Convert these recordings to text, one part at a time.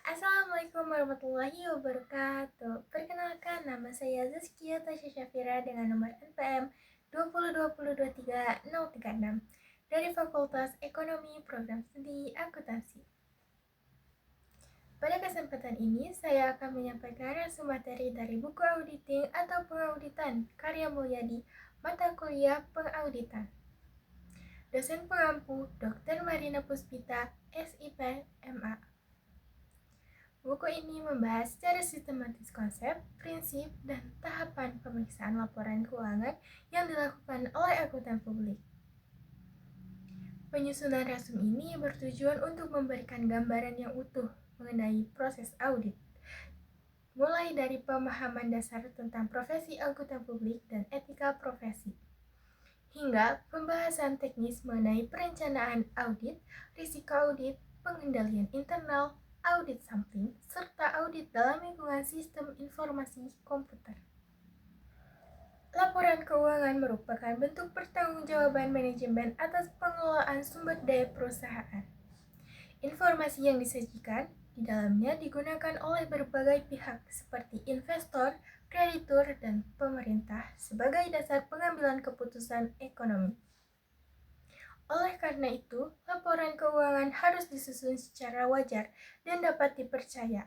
Assalamualaikum warahmatullahi wabarakatuh. Perkenalkan, nama saya Zaskia Tasya Syafira dengan nomor NPM 202023036 dari Fakultas Ekonomi Program Studi Akuntansi. Pada kesempatan ini, saya akan menyampaikan resume materi dari buku auditing atau pengauditan karya Mulyadi, mata kuliah pengauditan. Dosen pengampu Dr. Marina Puspita, SIP, MA. Buku ini membahas secara sistematis konsep, prinsip, dan tahapan pemeriksaan laporan keuangan yang dilakukan oleh akuntan publik. Penyusunan resume ini bertujuan untuk memberikan gambaran yang utuh mengenai proses audit, mulai dari pemahaman dasar tentang profesi akuntan publik dan etika profesi, hingga pembahasan teknis mengenai perencanaan audit, risiko audit, pengendalian internal, audit sampling, serta audit dalam lingkungan sistem informasi komputer. Laporan keuangan merupakan bentuk pertanggungjawaban manajemen atas pengelolaan sumber daya perusahaan. Informasi yang disajikan di dalamnya digunakan oleh berbagai pihak seperti investor, kreditur, dan pemerintah sebagai dasar pengambilan keputusan ekonomi. Oleh karena itu, laporan keuangan harus disusun secara wajar dan dapat dipercaya.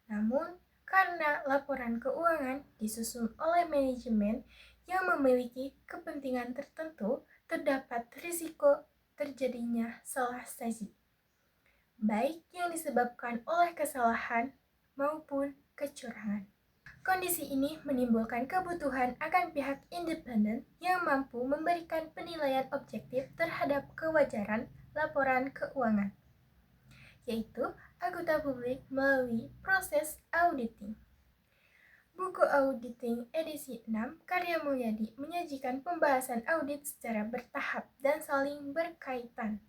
Namun, karena laporan keuangan disusun oleh manajemen yang memiliki kepentingan tertentu, terdapat risiko terjadinya salah saji, baik yang disebabkan oleh kesalahan maupun kecurangan. Kondisi ini menimbulkan kebutuhan akan pihak independen yang mampu memberikan penilaian objektif terhadap kewajaran laporan keuangan, yaitu akuntan publik melalui proses auditing. Buku Auditing edisi 6 karya Mulyadi menyajikan pembahasan audit secara bertahap dan saling berkaitan.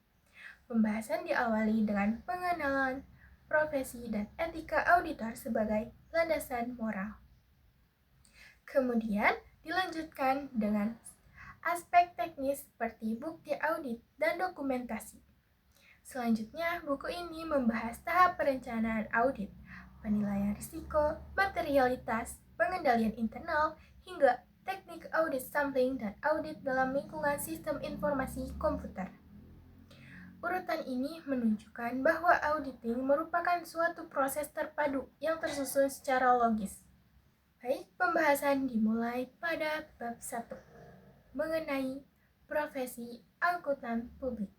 Pembahasan diawali dengan pengenalan profesi dan etika auditor sebagai landasan moral. Kemudian dilanjutkan dengan aspek teknis seperti bukti audit dan dokumentasi. Selanjutnya, buku ini membahas tahap perencanaan audit, penilaian risiko, materialitas, pengendalian internal, hingga teknik audit sampling dan audit dalam lingkungan sistem informasi komputer. Urutan ini menunjukkan bahwa auditing merupakan suatu proses terpadu yang tersusun secara logis. Baik, pembahasan dimulai pada bab 1 mengenai profesi akuntan publik.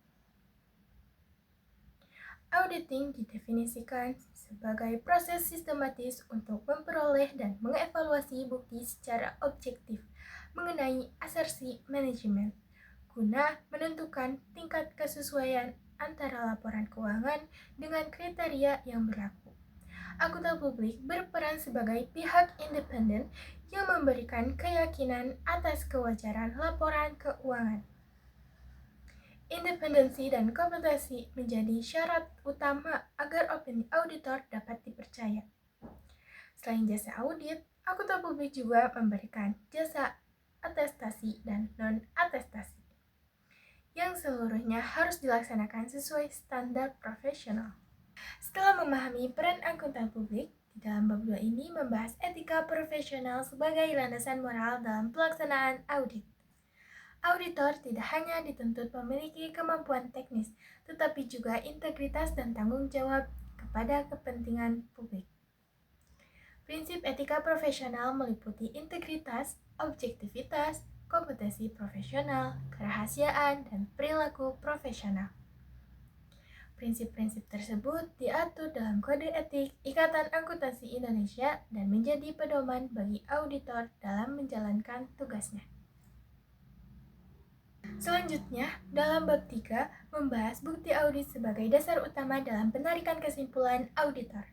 Auditing didefinisikan sebagai proses sistematis untuk memperoleh dan mengevaluasi bukti secara objektif mengenai asersi manajemen, guna menentukan tingkat kesesuaian antara laporan keuangan dengan kriteria yang berlaku. Akuntan publik berperan sebagai pihak independen yang memberikan keyakinan atas kewajaran laporan keuangan. Independensi dan kompetensi menjadi syarat utama agar opini auditor dapat dipercaya. Selain jasa audit, akuntan publik juga memberikan jasa atestasi dan non-atestasi, yang seluruhnya harus dilaksanakan sesuai standar profesional. Setelah memahami peran akuntan publik, di dalam bab 2 ini membahas etika profesional sebagai landasan moral dalam pelaksanaan audit. Auditor tidak hanya dituntut memiliki kemampuan teknis, tetapi juga integritas dan tanggung jawab kepada kepentingan publik. Prinsip etika profesional meliputi integritas, objektivitas, kompetensi profesional, kerahasiaan, dan perilaku profesional. Prinsip-prinsip tersebut diatur dalam Kode Etik Ikatan Akuntansi Indonesia dan menjadi pedoman bagi auditor dalam menjalankan tugasnya. Selanjutnya, dalam bab 3 membahas bukti audit sebagai dasar utama dalam penarikan kesimpulan auditor.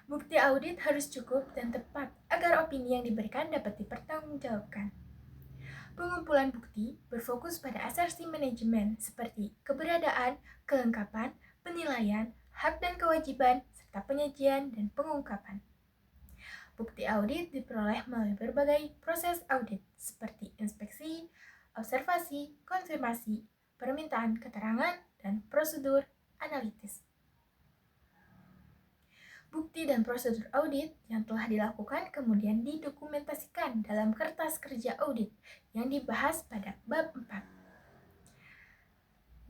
Bukti audit harus cukup dan tepat agar opini yang diberikan dapat dipertanggungjawabkan. Pengumpulan bukti berfokus pada asersi manajemen seperti keberadaan, kelengkapan, penilaian, hak dan kewajiban, serta penyajian dan pengungkapan. Bukti audit diperoleh melalui berbagai proses audit seperti inspeksi, observasi, konfirmasi, permintaan keterangan, dan prosedur analitis. Bukti dan prosedur audit yang telah dilakukan kemudian didokumentasikan dalam kertas kerja audit yang dibahas pada bab 4.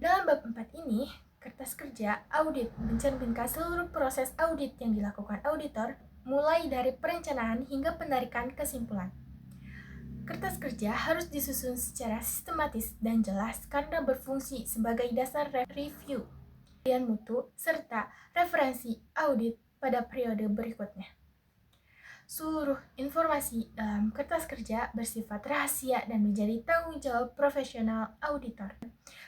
Dalam bab 4 ini, kertas kerja audit mencerminkan seluruh proses audit yang dilakukan auditor, mulai dari perencanaan hingga penarikan kesimpulan. Kertas kerja harus disusun secara sistematis dan jelas karena berfungsi sebagai dasar review, penilaian mutu, serta referensi audit pada periode berikutnya. Seluruh informasi dalam kertas kerja bersifat rahasia dan menjadi tanggung jawab profesional auditor.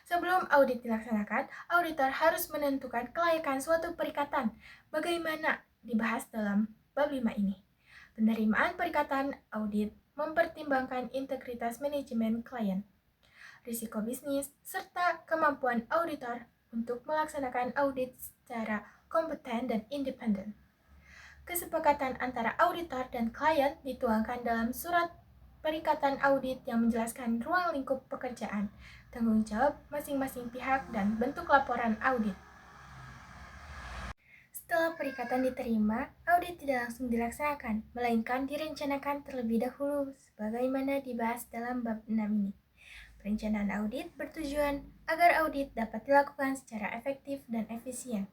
Sebelum audit dilaksanakan, auditor harus menentukan kelayakan suatu perikatan, bagaimana dibahas dalam bab 5 ini. Penerimaan perikatan audit mempertimbangkan integritas manajemen klien, risiko bisnis, serta kemampuan auditor untuk melaksanakan audit secara kompeten dan independen. Kesepakatan antara auditor dan klien dituangkan dalam surat perikatan audit yang menjelaskan ruang lingkup pekerjaan, tanggung jawab masing-masing pihak, dan bentuk laporan audit. Setelah perikatan diterima, audit tidak langsung dilaksanakan, melainkan direncanakan terlebih dahulu sebagaimana dibahas dalam bab 6 ini. Perencanaan audit bertujuan agar audit dapat dilakukan secara efektif dan efisien.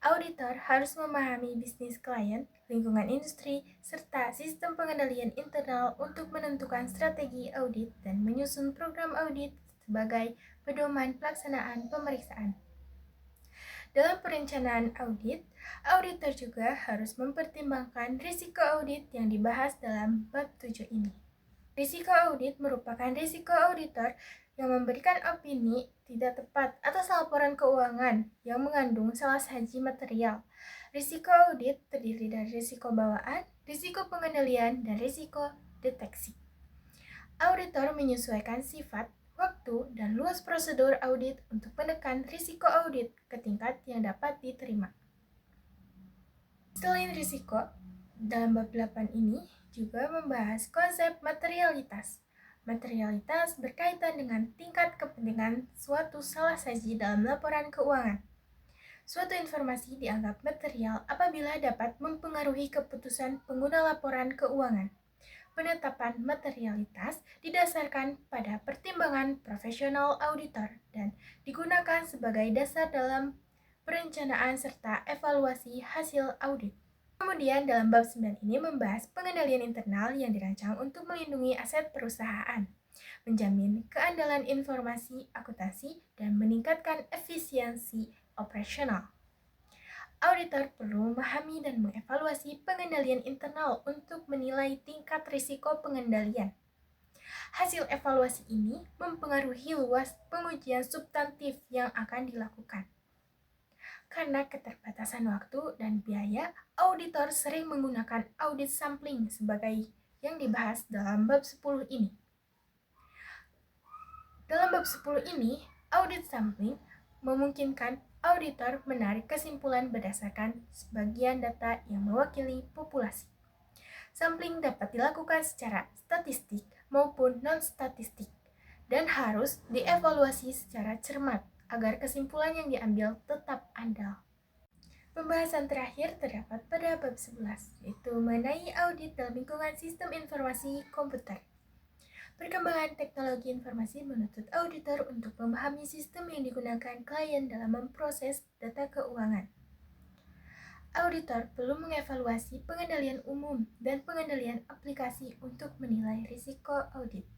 Auditor harus memahami bisnis klien, lingkungan industri, serta sistem pengendalian internal untuk menentukan strategi audit dan menyusun program audit sebagai pedoman pelaksanaan pemeriksaan. Dalam perencanaan audit, auditor juga harus mempertimbangkan risiko audit yang dibahas dalam bab 7 ini. Risiko audit merupakan risiko auditor yang memberikan opini tidak tepat atas laporan keuangan yang mengandung salah saji material. Risiko audit terdiri dari risiko bawaan, risiko pengendalian, dan risiko deteksi. Auditor menyesuaikan sifat, waktu, dan luas prosedur audit untuk menekan risiko audit ke tingkat yang dapat diterima. Selain risiko, dalam bab 8 ini juga membahas konsep materialitas. Materialitas berkaitan dengan tingkat kepentingan suatu salah saji dalam laporan keuangan. Suatu informasi dianggap material apabila dapat mempengaruhi keputusan pengguna laporan keuangan. Penetapan materialitas didasarkan pada pertimbangan profesional auditor dan digunakan sebagai dasar dalam perencanaan serta evaluasi hasil audit. Kemudian dalam bab 9 ini membahas pengendalian internal yang dirancang untuk melindungi aset perusahaan, menjamin keandalan informasi akuntansi, dan meningkatkan efisiensi operasional. Auditor perlu memahami dan mengevaluasi pengendalian internal untuk menilai tingkat risiko pengendalian. Hasil evaluasi ini mempengaruhi luas pengujian substantif yang akan dilakukan. Karena keterbatasan waktu dan biaya, auditor sering menggunakan audit sampling sebagai yang dibahas dalam bab 10 ini. Dalam bab 10 ini, audit sampling memungkinkan auditor menarik kesimpulan berdasarkan sebagian data yang mewakili populasi. Sampling dapat dilakukan secara statistik maupun non-statistik dan harus dievaluasi secara cermat agar kesimpulan yang diambil tetap andal. Pembahasan terakhir terdapat pada bab 11, yaitu mengenai audit dalam lingkungan sistem informasi komputer. Perkembangan teknologi informasi menuntut auditor untuk memahami sistem yang digunakan klien dalam memproses data keuangan. Auditor perlu mengevaluasi pengendalian umum dan pengendalian aplikasi untuk menilai risiko audit.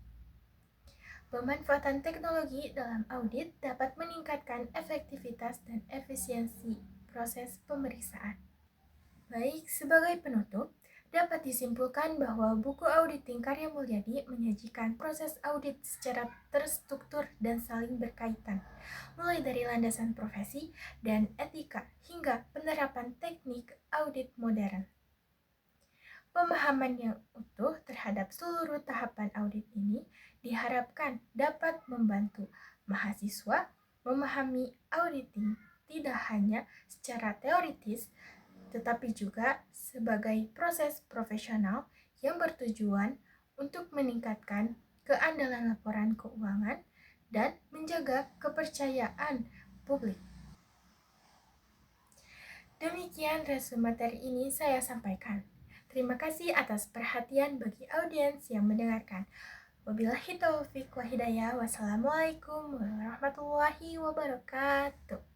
Pemanfaatan teknologi dalam audit dapat meningkatkan efektivitas dan efisiensi proses pemeriksaan. Baik, sebagai penutup, dapat disimpulkan bahwa buku Auditing Karya Mulyadi menyajikan proses audit secara terstruktur dan saling berkaitan, mulai dari landasan profesi dan etika hingga penerapan teknik audit modern. Pemahaman yang utuh terhadap seluruh tahapan audit ini diharapkan dapat membantu mahasiswa memahami auditing tidak hanya secara teoritis, tetapi juga sebagai proses profesional yang bertujuan untuk meningkatkan keandalan laporan keuangan dan menjaga kepercayaan publik. Demikian resume materi ini saya sampaikan. Terima kasih atas perhatian bagi audiens yang mendengarkan. Wabillahi taufiq wa hidayah. Wassalamualaikum warahmatullahi wabarakatuh.